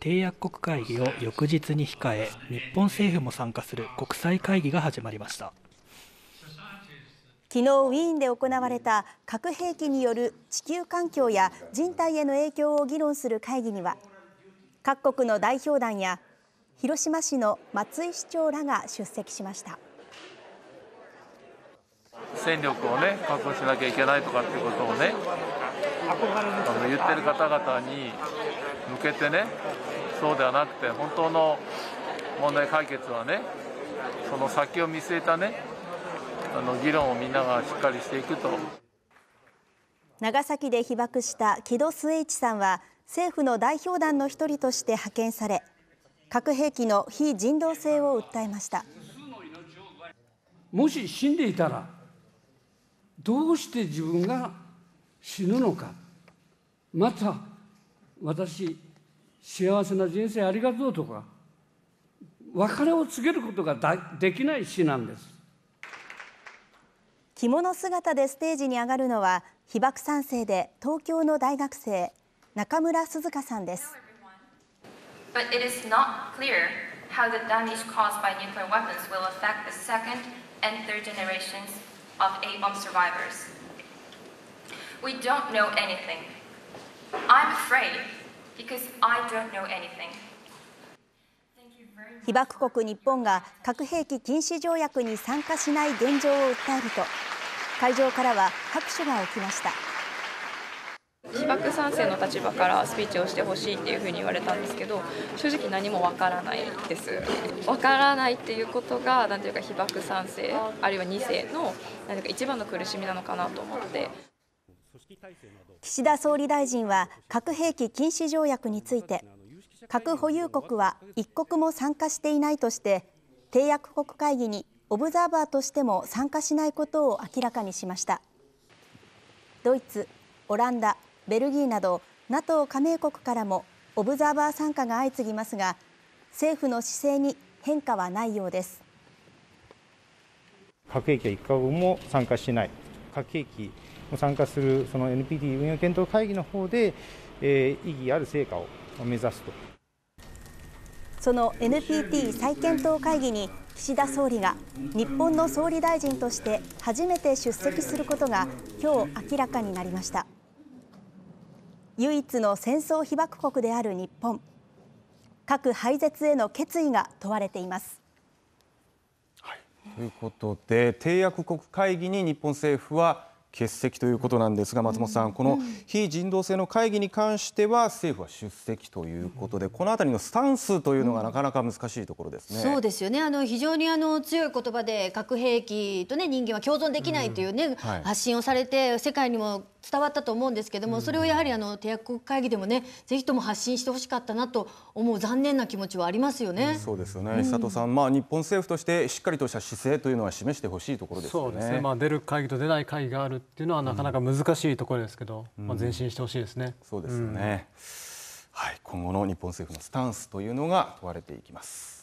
締約国会議を翌日に控え、日本政府も参加する国際会議が始まりました。昨日ウィーンで行われた核兵器による地球環境や人体への影響を議論する会議には、各国の代表団や広島市の松井市長らが出席しました。戦力を確保しなきゃいけないとかっていうことを言ってる方々に向けてそうではなくて、本当の問題解決はその先を見据えた議論をみんながしっかりしていくと。長崎で被爆した木戸季市さんは政府の代表団の一人として派遣され、核兵器の非人道性を訴えました。もし死んでいたらどうして自分が死ぬのか、また私幸せな人生ありがとうとか別れを告げることができない死なんです。着物姿でステージに上がるのは被爆3世で東京の大学生、中村涼香さんです。But it is not clear how the damage caused by nuclear weapons will affect the second and third generations of A-bomb survivors. We don't know anything. I'm afraid because I don't know anything. 被爆国日本が核兵器禁止条約に参加しない現状を訴えると、会場からは拍手が起きました。被爆3世の立場からスピーチをしてほしいっていうふうに言われたんですけど、正直何もわからないです。わからないっていうことがなんていうか被爆3世あるいは2世のなんていうか一番の苦しみなのかなと思って。岸田総理大臣は核兵器禁止条約について、核保有国は一国も参加していないとして締約国会議にオブザーバーとしても参加しないことを明らかにしました。ドイツ、オランダ、ベルギーなど NATO 加盟国からもオブザーバー参加が相次ぎますが、政府の姿勢に変化はないようです。核兵器は一カ国も参加しない、核兵器を参加するその NPT 運用検討会議の方で、意義ある成果を目指すと。その NPT 再検討会議に岸田総理が日本の総理大臣として初めて出席することが今日明らかになりました。唯一の戦争被爆国である日本、核廃絶への決意が問われています。ということで、締約国会議に日本政府は欠席ということなんですが、松本さん、この非人道性の会議に関しては政府は出席ということで、このあたりのスタンスというのがなかなか難しいところですね。そうですよね。非常に強い言葉で核兵器と人間は共存できないという発信をされて世界にも伝わったと思うんですけども、それをやはり締約国会議でもぜひとも発信してほしかったなと思う残念な気持ちはありますよね。そうですよね。佐藤さん、日本政府としてしっかりとした姿勢というのは示してほしいところですよね。そうですね。出る会議と出ない会議があるっていうのはなかなか難しいところですけど、前進してほしいですね。そうですよね。はい、今後の日本政府のスタンスというのが問われていきます。